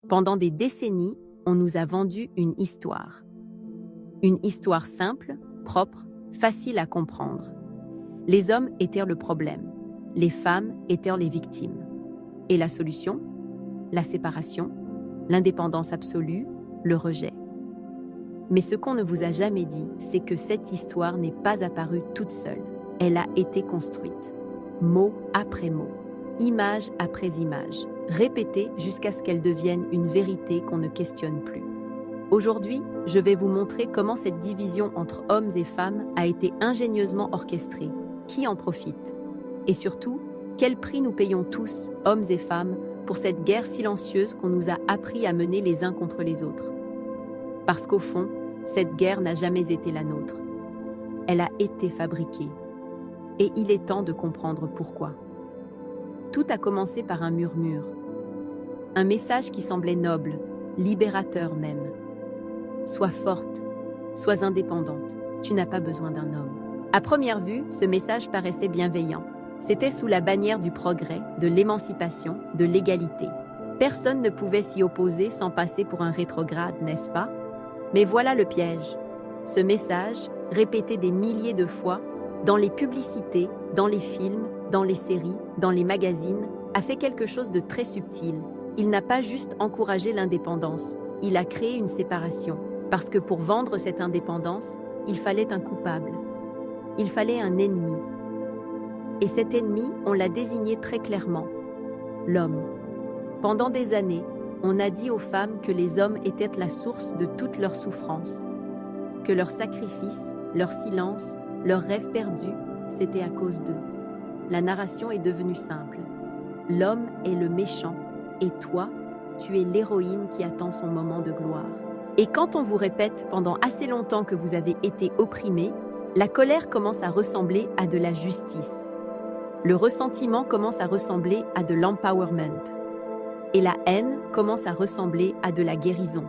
Pendant des décennies, on nous a vendu une histoire. Une histoire simple, propre, facile à comprendre. Les hommes étaient le problème, les femmes étaient les victimes. Et la solution? La séparation, l'indépendance absolue, le rejet. Mais ce qu'on ne vous a jamais dit, c'est que cette histoire n'est pas apparue toute seule. Elle a été construite, mot après mot, image après image, répétée jusqu'à ce qu'elle devienne une vérité qu'on ne questionne plus. Aujourd'hui, je vais vous montrer comment cette division entre hommes et femmes a été ingénieusement orchestrée, qui en profite, et surtout, quel prix nous payons tous, hommes et femmes, pour cette guerre silencieuse qu'on nous a appris à mener les uns contre les autres. Parce qu'au fond, cette guerre n'a jamais été la nôtre. Elle a été fabriquée. Et il est temps de comprendre pourquoi. Tout a commencé par un murmure. Un message qui semblait noble, libérateur même. Sois forte, sois indépendante, tu n'as pas besoin d'un homme. À première vue, ce message paraissait bienveillant. C'était sous la bannière du progrès, de l'émancipation, de l'égalité. Personne ne pouvait s'y opposer sans passer pour un rétrograde, n'est-ce pas? Mais voilà le piège. Ce message, répété des milliers de fois, dans les publicités, dans les films, dans les séries, dans les magazines, a fait quelque chose de très subtil. Il n'a pas juste encouragé l'indépendance, il a créé une séparation. Parce que pour vendre cette indépendance, il fallait un coupable. Il fallait un ennemi. Et cet ennemi, on l'a désigné très clairement, l'homme. Pendant des années, on a dit aux femmes que les hommes étaient la source de toutes leurs souffrances, que leurs sacrifices, leur silence, leurs rêves perdus, c'était à cause d'eux. La narration est devenue simple. L'homme est le méchant, et toi, tu es l'héroïne qui attend son moment de gloire. Et quand on vous répète pendant assez longtemps que vous avez été opprimé, la colère commence à ressembler à de la justice. Le ressentiment commence à ressembler à de l'empowerment. Et la haine commence à ressembler à de la guérison.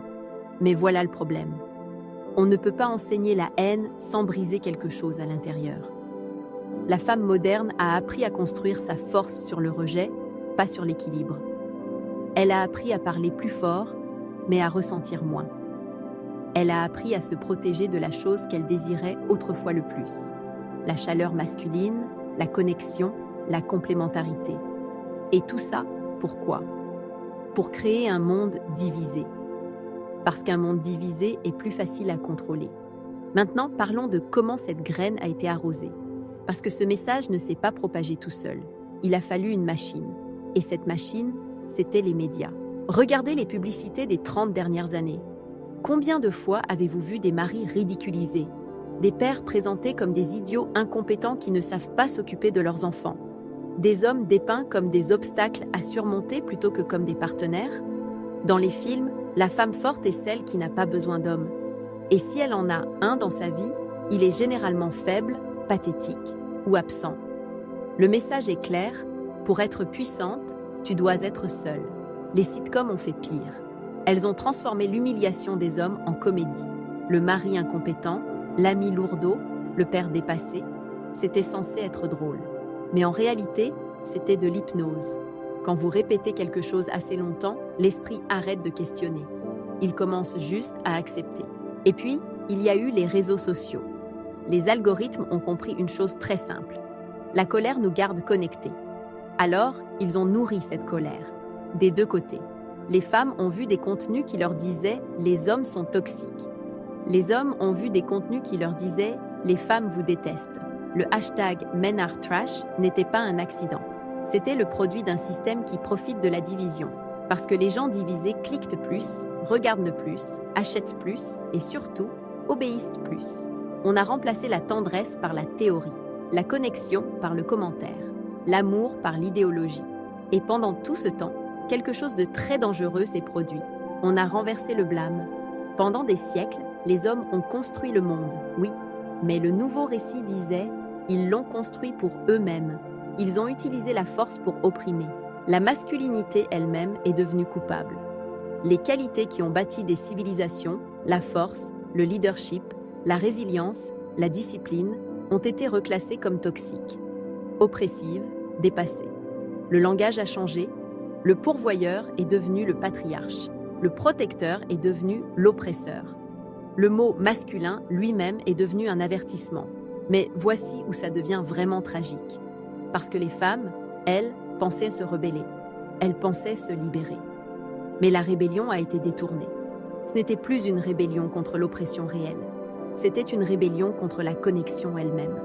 Mais voilà le problème. On ne peut pas enseigner la haine sans briser quelque chose à l'intérieur. La femme moderne a appris à construire sa force sur le rejet, pas sur l'équilibre. Elle a appris à parler plus fort, mais à ressentir moins. Elle a appris à se protéger de la chose qu'elle désirait autrefois le plus. La chaleur masculine, la connexion, la complémentarité. Et tout ça, pourquoi? Pour créer un monde divisé. Parce qu'un monde divisé est plus facile à contrôler. Maintenant, parlons de comment cette graine a été arrosée. Parce que ce message ne s'est pas propagé tout seul. Il a fallu une machine. Et cette machine, c'était les médias. Regardez les publicités des 30 dernières années. Combien de fois avez-vous vu des maris ridiculisés, des pères présentés comme des idiots incompétents qui ne savent pas s'occuper de leurs enfants, des hommes dépeints comme des obstacles à surmonter plutôt que comme des partenaires? Dans les films, la femme forte est celle qui n'a pas besoin d'homme. Et si elle en a un dans sa vie, il est généralement faible, pathétique ou absent. Le message est clair, pour être puissante, tu dois être seule. Les sitcoms ont fait pire. Elles ont transformé l'humiliation des hommes en comédie. Le mari incompétent, l'ami lourdeau, le père dépassé, c'était censé être drôle. Mais en réalité, c'était de l'hypnose. Quand vous répétez quelque chose assez longtemps, l'esprit arrête de questionner. Il commence juste à accepter. Et puis, il y a eu les réseaux sociaux. Les algorithmes ont compris une chose très simple. La colère nous garde connectés. Alors, ils ont nourri cette colère. Des deux côtés. Les femmes ont vu des contenus qui leur disaient « les hommes sont toxiques ». Les hommes ont vu des contenus qui leur disaient « les femmes vous détestent ». Le hashtag « Men are trash » n'était pas un accident. C'était le produit d'un système qui profite de la division. Parce que les gens divisés cliquent plus, regardent plus, achètent plus et surtout, obéissent plus. On a remplacé la tendresse par la théorie, la connexion par le commentaire, l'amour par l'idéologie. Et pendant tout ce temps, quelque chose de très dangereux s'est produit. On a renversé le blâme. Pendant des siècles, les hommes ont construit le monde, oui. Mais le nouveau récit disait, ils l'ont construit pour eux-mêmes. Ils ont utilisé la force pour opprimer. La masculinité elle-même est devenue coupable. Les qualités qui ont bâti des civilisations, la force, le leadership, la résilience, la discipline, ont été reclassées comme toxiques, oppressives, dépassées. Le langage a changé. Le pourvoyeur est devenu le patriarche. Le protecteur est devenu l'oppresseur. Le mot masculin lui-même est devenu un avertissement. Mais voici où ça devient vraiment tragique. Parce que les femmes, elles, pensaient se rebeller. Elles pensaient se libérer. Mais la rébellion a été détournée. Ce n'était plus une rébellion contre l'oppression réelle. C'était une rébellion contre la connexion elle-même.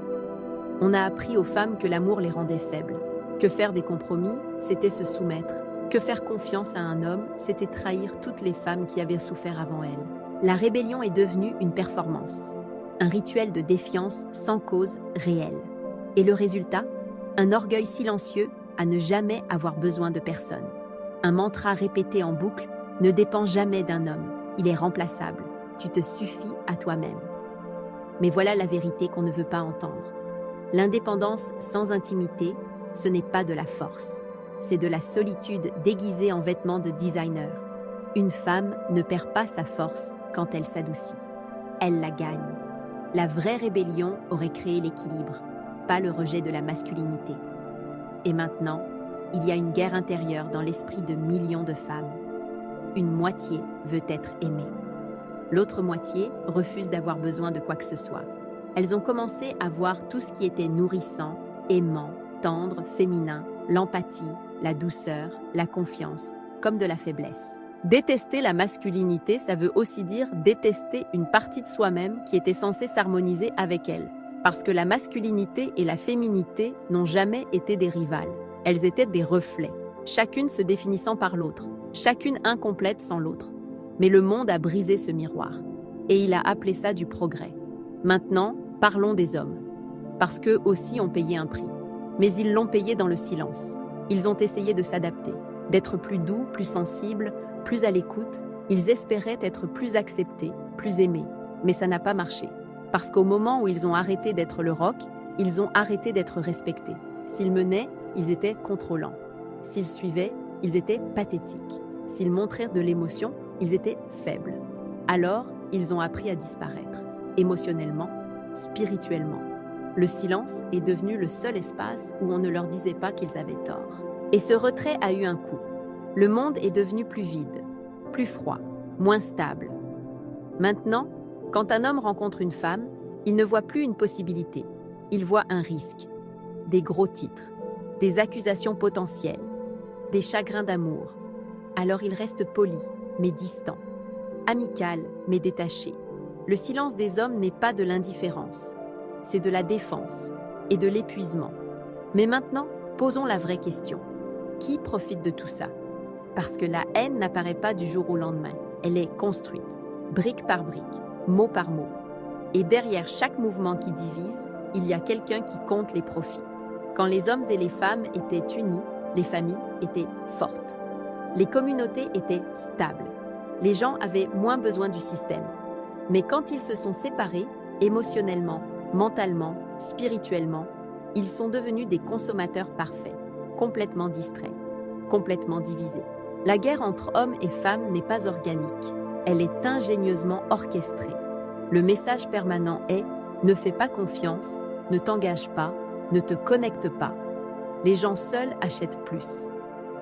On a appris aux femmes que l'amour les rendait faibles. Que faire des compromis, c'était se soumettre. Que faire confiance à un homme, c'était trahir toutes les femmes qui avaient souffert avant elles. La rébellion est devenue une performance, un rituel de défiance sans cause réelle. Et le résultat? Un orgueil silencieux à ne jamais avoir besoin de personne. Un mantra répété en boucle: ne dépend jamais d'un homme, il est remplaçable, tu te suffis à toi-même. Mais voilà la vérité qu'on ne veut pas entendre. L'indépendance sans intimité, ce n'est pas de la force, c'est de la solitude déguisée en vêtements de designer. Une femme ne perd pas sa force quand elle s'adoucit. Elle la gagne. La vraie rébellion aurait créé l'équilibre, pas le rejet de la masculinité. Et maintenant, il y a une guerre intérieure dans l'esprit de millions de femmes. Une moitié veut être aimée. L'autre moitié refuse d'avoir besoin de quoi que ce soit. Elles ont commencé à voir tout ce qui était nourrissant, aimant, tendre, féminin, l'empathie, la douceur, la confiance, comme de la faiblesse. Détester la masculinité, ça veut aussi dire détester une partie de soi-même qui était censée s'harmoniser avec elle. Parce que la masculinité et la féminité n'ont jamais été des rivales. Elles étaient des reflets, chacune se définissant par l'autre, chacune incomplète sans l'autre. Mais le monde a brisé ce miroir, et il a appelé ça du progrès. Maintenant, parlons des hommes, parce qu'eux aussi ont payé un prix. Mais ils l'ont payé dans le silence. Ils ont essayé de s'adapter, d'être plus doux, plus sensibles, plus à l'écoute. Ils espéraient être plus acceptés, plus aimés. Mais ça n'a pas marché. Parce qu'au moment où ils ont arrêté d'être le roc, ils ont arrêté d'être respectés. S'ils menaient, ils étaient contrôlants. S'ils suivaient, ils étaient pathétiques. S'ils montrèrent de l'émotion, ils étaient faibles. Alors, ils ont appris à disparaître, émotionnellement, spirituellement. Le silence est devenu le seul espace où on ne leur disait pas qu'ils avaient tort. Et ce retrait a eu un coût. Le monde est devenu plus vide, plus froid, moins stable. Maintenant, quand un homme rencontre une femme, il ne voit plus une possibilité. Il voit un risque, des gros titres, des accusations potentielles, des chagrins d'amour. Alors il reste poli, mais distant, amical, mais détaché. Le silence des hommes n'est pas de l'indifférence, c'est de la défense et de l'épuisement. Mais maintenant, posons la vraie question. Qui profite de tout ça? Parce que la haine n'apparaît pas du jour au lendemain. Elle est construite, brique par brique, mot par mot. Et derrière chaque mouvement qui divise, il y a quelqu'un qui compte les profits. Quand les hommes et les femmes étaient unis, les familles étaient fortes. Les communautés étaient stables. Les gens avaient moins besoin du système. Mais quand ils se sont séparés, émotionnellement, mentalement, spirituellement, ils sont devenus des consommateurs parfaits, complètement distraits, complètement divisés. La guerre entre hommes et femmes n'est pas organique. Elle est ingénieusement orchestrée. Le message permanent est « ne fais pas confiance, ne t'engage pas, ne te connecte pas ». Les gens seuls achètent plus.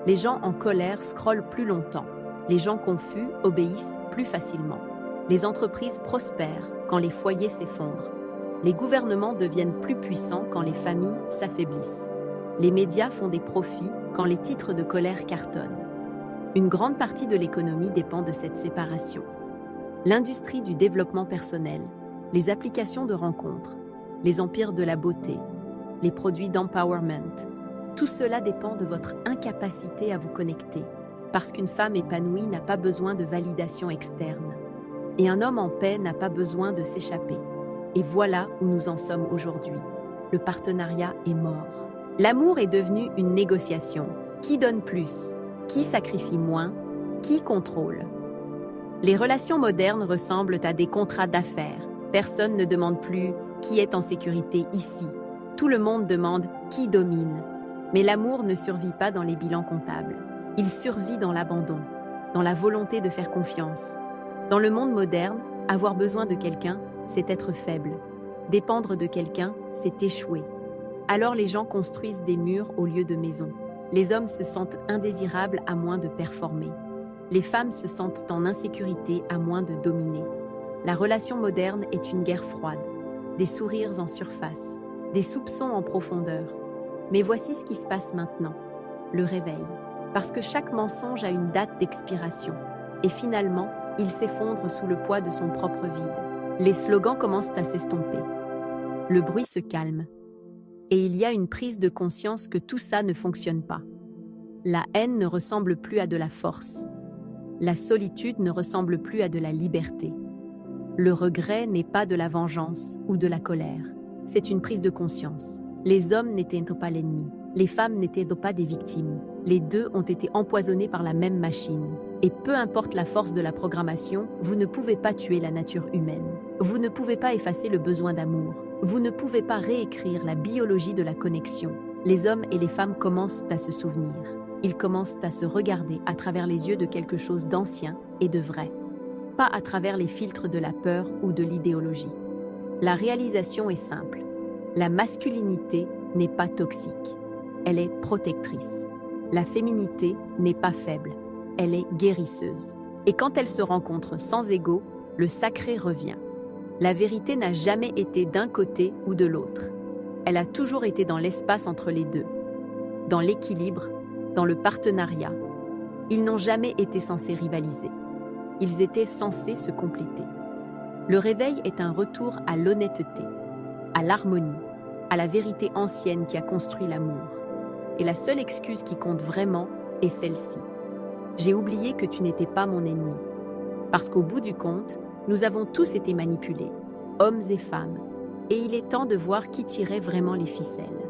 Les gens en colère scrollent plus longtemps. Les gens confus obéissent plus facilement. Les entreprises prospèrent quand les foyers s'effondrent. Les gouvernements deviennent plus puissants quand les familles s'affaiblissent. Les médias font des profits quand les titres de colère cartonnent. Une grande partie de l'économie dépend de cette séparation. L'industrie du développement personnel, les applications de rencontres, les empires de la beauté, les produits d'empowerment, tout cela dépend de votre incapacité à vous connecter, parce qu'une femme épanouie n'a pas besoin de validation externe, et un homme en paix n'a pas besoin de s'échapper. Et voilà où nous en sommes aujourd'hui. Le partenariat est mort. L'amour est devenu une négociation. Qui donne plus? Qui sacrifie moins? Qui contrôle? Les relations modernes ressemblent à des contrats d'affaires. Personne ne demande plus qui est en sécurité ici. Tout le monde demande qui domine. Mais l'amour ne survit pas dans les bilans comptables. Il survit dans l'abandon, dans la volonté de faire confiance. Dans le monde moderne, avoir besoin de quelqu'un, c'est être faible. Dépendre de quelqu'un, c'est échouer. Alors les gens construisent des murs au lieu de maisons. Les hommes se sentent indésirables à moins de performer. Les femmes se sentent en insécurité à moins de dominer. La relation moderne est une guerre froide. Des sourires en surface, des soupçons en profondeur. Mais voici ce qui se passe maintenant. Le réveil. Parce que chaque mensonge a une date d'expiration. Et finalement, il s'effondre sous le poids de son propre vide. Les slogans commencent à s'estomper. Le bruit se calme. Et il y a une prise de conscience que tout ça ne fonctionne pas. La haine ne ressemble plus à de la force. La solitude ne ressemble plus à de la liberté. Le regret n'est pas de la vengeance ou de la colère. C'est une prise de conscience. Les hommes n'étaient pas l'ennemi. Les femmes n'étaient pas des victimes. Les deux ont été empoisonnés par la même machine. Et peu importe la force de la programmation, vous ne pouvez pas tuer la nature humaine. Vous ne pouvez pas effacer le besoin d'amour. Vous ne pouvez pas réécrire la biologie de la connexion. Les hommes et les femmes commencent à se souvenir. Ils commencent à se regarder à travers les yeux de quelque chose d'ancien et de vrai. Pas à travers les filtres de la peur ou de l'idéologie. La réalisation est simple. La masculinité n'est pas toxique. Elle est protectrice. La féminité n'est pas faible. Elle est guérisseuse. Et quand elles se rencontrent sans ego, le sacré revient. La vérité n'a jamais été d'un côté ou de l'autre. Elle a toujours été dans l'espace entre les deux. Dans l'équilibre, dans le partenariat. Ils n'ont jamais été censés rivaliser. Ils étaient censés se compléter. Le réveil est un retour à l'honnêteté, à l'harmonie, à la vérité ancienne qui a construit l'amour. Et la seule excuse qui compte vraiment est celle-ci. J'ai oublié que tu n'étais pas mon ennemi. Parce qu'au bout du compte, nous avons tous été manipulés, hommes et femmes, et il est temps de voir qui tirait vraiment les ficelles.